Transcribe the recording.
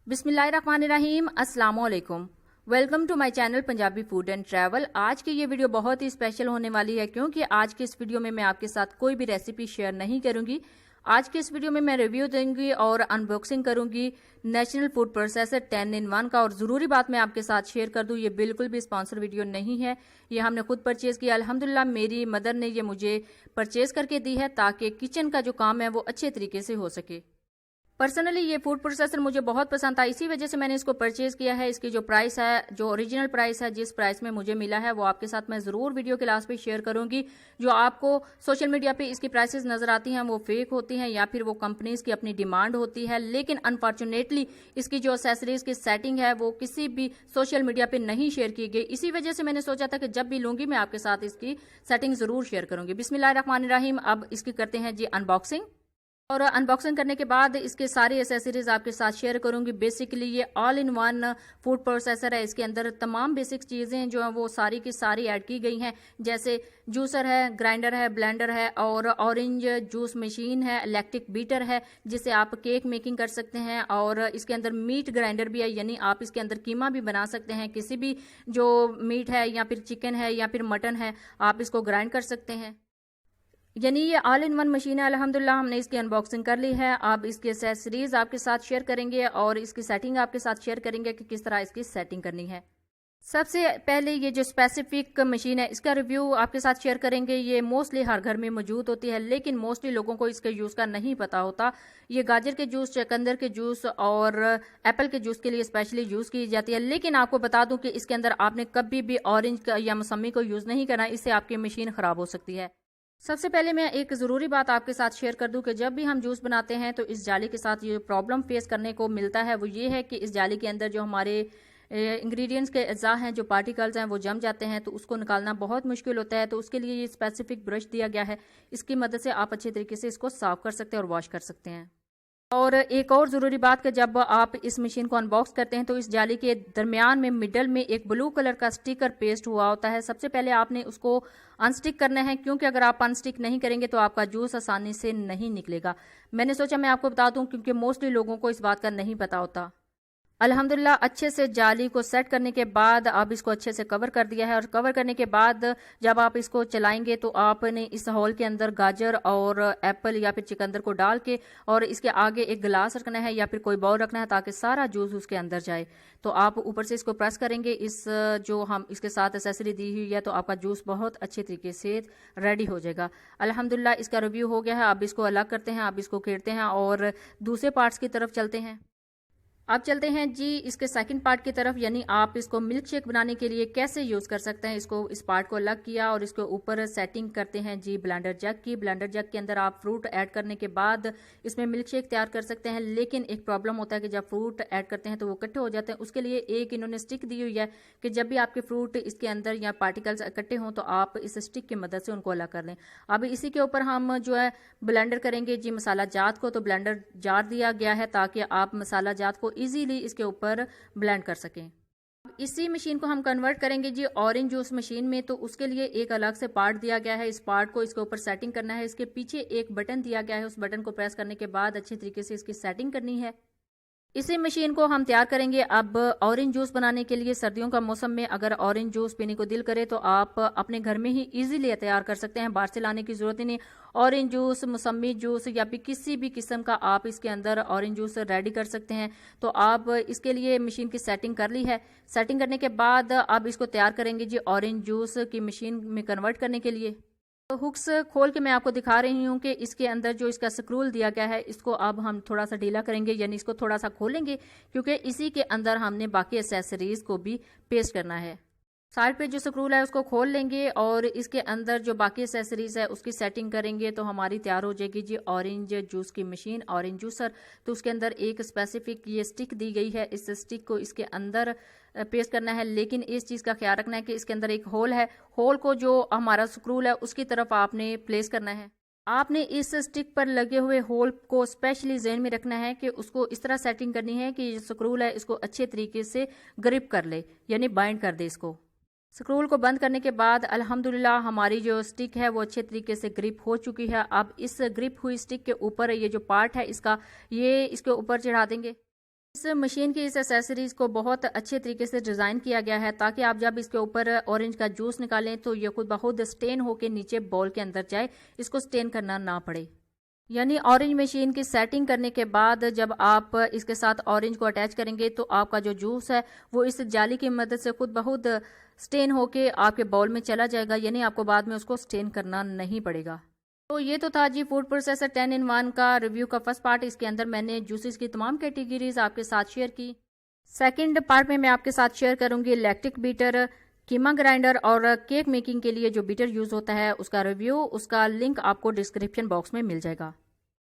बिस्मिल्लाहिर्रहमानिर्रहीम, अस्सलाम वालेकुम। Welcome to my channel Punjabi food and travel. आज की ये वीडियो बहुत ही स्पेशल होने वाली है क्योंकि आज के इस वीडियो में मैं आपके साथ कोई भी रेसिपी शेयर नहीं करूंगी। आज के इस वीडियो में मैं रिव्यू दूंगी और अनबॉक्सिंग करूंगी नेशनल फूड प्रोसेसर 10 in 1 का। और ज़रूरी बात मैं आपके साथ शेयर कर दूं, ये बिल्कुल भी स्पॉन्सर वीडियो नहीं है, ये हमने खुद परचेज़ किया। अल्हम्दुलिल्लाह मेरी मदर ने ये मुझे परचेज़ करके दी है ताकि किचन का जो काम है वो अच्छे तरीके से हो सके। पर्सनली ये फूड प्रोसेसर मुझे बहुत पसंद था, इसी वजह से मैंने इसको परचेज किया है। इसकी जो प्राइस है, जो ओरिजिनल प्राइस है, जिस प्राइस में मुझे मिला है, वो आपके साथ मैं ज़रूर वीडियो के लास्ट पे शेयर करूंगी। जो आपको सोशल मीडिया पे इसकी प्राइसेस नजर आती हैं वो फेक होती हैं या फिर वो कंपनीज की अपनी डिमांड होती है, लेकिन अनफॉर्चुनेटली इसकी जो एक्सेसरीज की सेटिंग है वो किसी भी सोशल मीडिया पे नहीं शेयर की गई। इसी वजह से मैंने सोचा था कि जब भी लूंगी मैं आपके साथ इसकी सेटिंग ज़रूर शेयर करूंगी। बिस्मिल्लाहिर्रहमानिर्रहीम। अब इसकी करते हैं जी अनबॉक्सिंग। और अनबॉक्सिंग करने के बाद इसके सारी एसेसरीज आपके साथ शेयर करूंगी। बेसिकली ये all in one food processor है, इसके अंदर तमाम बेसिक चीज़ें जो हैं वो सारी की सारी ऐड की गई हैं, जैसे जूसर है, ग्राइंडर है, ब्लेंडर है और ऑरेंज जूस मशीन है, इलेक्ट्रिक बीटर है जिससे आप केक मेकिंग कर सकते हैं। और इसके अंदर मीट ग्राइंडर भी है, यानी आप इसके अंदर कीमा भी बना सकते हैं। किसी भी जो मीट है या फिर चिकन है या फिर मटन है, आप इसको ग्राइंड कर सकते हैं। यानी ये ऑल इन वन मशीन है। अल्हम्दुलिल्लाह हमने इसकी अनबॉक्सिंग कर ली है। अब इसकी एक्सेसरीज आपके साथ शेयर करेंगे और इसकी सेटिंग आपके साथ शेयर करेंगे कि किस तरह इसकी सेटिंग करनी है। सबसे पहले ये जो स्पेसिफिक मशीन है इसका रिव्यू आपके साथ शेयर करेंगे। ये मोस्टली हर घर में मौजूद होती है, लेकिन मोस्टली लोगों को इसके यूज़ का नहीं पता होता। ये गाजर के जूस, चुकंदर के जूस और एप्पल के जूस के लिए स्पेशली यूज़ की जाती है। लेकिन आपको बता दूं कि इसके अंदर आपने कभी भी ऑरेंज या मौसमी को यूज़ नहीं करना, इससे आपकी मशीन ख़राब हो सकती है। सबसे पहले मैं एक ज़रूरी बात आपके साथ शेयर कर दूं कि जब भी हम जूस बनाते हैं तो इस जाली के साथ ये प्रॉब्लम फेस करने को मिलता है, वो ये है कि इस जाली के अंदर जो हमारे इंग्रेडिएंट्स के अज़ा हैं, जो पार्टिकल्स हैं, वो जम जाते हैं, तो उसको निकालना बहुत मुश्किल होता है। तो उसके लिए ये स्पेसिफिक ब्रश दिया गया है, इसकी मदद से आप अच्छे तरीके से इसको साफ कर सकते हैं और वॉश कर सकते हैं। और एक और ज़रूरी बात कि जब आप इस मशीन को अनबॉक्स करते हैं तो इस जाली के दरमियान में मिडल में एक ब्लू कलर का स्टिकर पेस्ट हुआ होता है। सबसे पहले आपने उसको अनस्टिक करना है, क्योंकि अगर आप अनस्टिक नहीं करेंगे तो आपका जूस आसानी से नहीं निकलेगा। मैंने सोचा मैं आपको बता दूं क्योंकि मोस्टली लोगों को इस बात का नहीं पता होता। अल्हम्दुलिल्लाह अच्छे से जाली को सेट करने के बाद आप इसको अच्छे से कवर कर दिया है। और कवर करने के बाद जब आप इसको चलाएंगे तो आपने इस होल के अंदर गाजर और एप्पल या फिर चुकंदर को डाल के और इसके आगे एक गिलास रखना है या फिर कोई बाउल रखना है ताकि सारा जूस उसके अंदर जाए। तो आप ऊपर से इसको प्रेस करेंगे, इस जो हम इसके साथ एसेसरी दी हुई है, तो आपका जूस बहुत अच्छे तरीके से रेडी हो जाएगा। अल्हम्दुलिल्लाह इसका रिव्यू हो गया है। अब इसको अलग करते हैं, अब इसको खेड़ते हैं और दूसरे पार्ट्स की तरफ चलते हैं। अब चलते हैं जी इसके सेकंड पार्ट की तरफ, यानी आप इसको मिल्क शेक बनाने के लिए कैसे यूज़ कर सकते हैं। इसको इस पार्ट को अलग किया और इसके ऊपर सेटिंग करते हैं जी ब्लेंडर जग की। ब्लेंडर जग के अंदर आप फ्रूट ऐड करने के बाद इसमें मिल्क शेक तैयार कर सकते हैं, लेकिन एक प्रॉब्लम होता है कि जब फ्रूट ऐड करते हैं तो वो इकट्ठे हो जाते हैं। उसके लिए एक इन्होंने स्टिक दी हुई है कि जब भी आपके फ्रूट इसके अंदर या पार्टिकल्स इकट्ठे हों तो आप इस स्टिक की मदद से उनको अलग कर लें। अब इसी के ऊपर हम जो है ब्लेंडर करेंगे जी मसाला जात को। तो ब्लेंडर जार दिया गया है ताकि आप मसाला जात को ईजीली इसके ऊपर ब्लेंड कर सकें। अब इसी मशीन को हम कन्वर्ट करेंगे जी ऑरेंज जूस मशीन में, तो उसके लिए एक अलग से पार्ट दिया गया है। इस पार्ट को इसके ऊपर सेटिंग करना है। इसके पीछे एक बटन दिया गया है, उस बटन को प्रेस करने के बाद अच्छे तरीके से इसकी सेटिंग करनी है। इसी मशीन को हम तैयार करेंगे अब ऑरेंज जूस बनाने के लिए। सर्दियों का मौसम में अगर ऑरेंज जूस पीने को दिल करे तो आप अपने घर में ही इजीली तैयार कर सकते हैं, बाहर से लाने की जरूरत ही नहीं। ऑरेंज जूस, मौसमी जूस या फिर किसी भी किस्म का आप इसके अंदर ऑरेंज जूस रेडी कर सकते हैं। तो आप इसके लिए मशीन की सेटिंग कर ली है। सेटिंग करने के बाद अब इसको तैयार करेंगे जी ऑरेंज जूस की मशीन में कन्वर्ट करने के लिए। तो हुक्स खोल के मैं आपको दिखा रही हूँ कि इसके अंदर जो इसका स्क्रूल दिया गया है इसको अब हम थोड़ा सा ढीला करेंगे, यानी इसको थोड़ा सा खोलेंगे क्योंकि इसी के अंदर हमने बाकी एक्सेसरीज को भी पेस्ट करना है। साइड पे जो स्क्रूल है उसको खोल लेंगे और इसके अंदर जो बाकी एक्सेसरीज है उसकी सेटिंग करेंगे तो हमारी तैयार हो जाएगी जी ऑरेंज जूस की मशीन, ऑरेंज जूसर। तो उसके अंदर एक स्पेसिफिक ये स्टिक दी गई है, इस स्टिक को इसके अंदर पेस्ट करना है। लेकिन इस चीज़ का ख्याल रखना है कि इसके अंदर एक होल है, होल को जो हमारा स्क्रूल है उसकी तरफ आपने प्लेस करना है। आपने इस स्टिक पर लगे हुए होल को स्पेशली ज़हन में रखना है कि उसको इस तरह सेटिंग करनी है कि स्क्रूल है इसको अच्छे तरीके से ग्रिप कर ले, यानी बाइंड कर दे इसको। स्क्रूल को बंद करने के बाद अल्हम्दुलिल्लाह हमारी जो स्टिक है वो अच्छे तरीके से ग्रिप हो चुकी है। अब इस ग्रिप हुई स्टिक के ऊपर ये जो पार्ट है इसका, ये इसके ऊपर चढ़ा देंगे। इस मशीन की इस एसेसरीज को बहुत अच्छे तरीके से डिज़ाइन किया गया है ताकि आप जब इसके ऊपर ऑरेंज का जूस निकालें तो ये खुद बहुत स्टेन होकर नीचे बॉल के अंदर जाए, इसको स्टेन करना ना पड़े। यानी ऑरेंज मशीन की सेटिंग करने के बाद जब आप इसके साथ ऑरेंज को अटैच करेंगे तो आपका जो जूस है वो इस जाली की मदद से खुद बहुत स्टेन होके आपके बाउल में चला जाएगा, यानी आपको बाद में उसको स्टेन करना नहीं पड़ेगा। तो ये तो था जी फूड प्रोसेसर 10 in 1 का रिव्यू का फर्स्ट पार्ट। इसके अंदर मैंने जूसेस की तमाम कैटेगरीज आपके साथ शेयर की। सेकंड पार्ट में मैं आपके साथ शेयर करूंगी लैक्टिक बीटर, कीमा ग्राइंडर और केक मेकिंग के लिए जो बीटर यूज होता है उसका रिव्यू। उसका लिंक आपको डिस्क्रिप्शन बॉक्स में मिल जाएगा।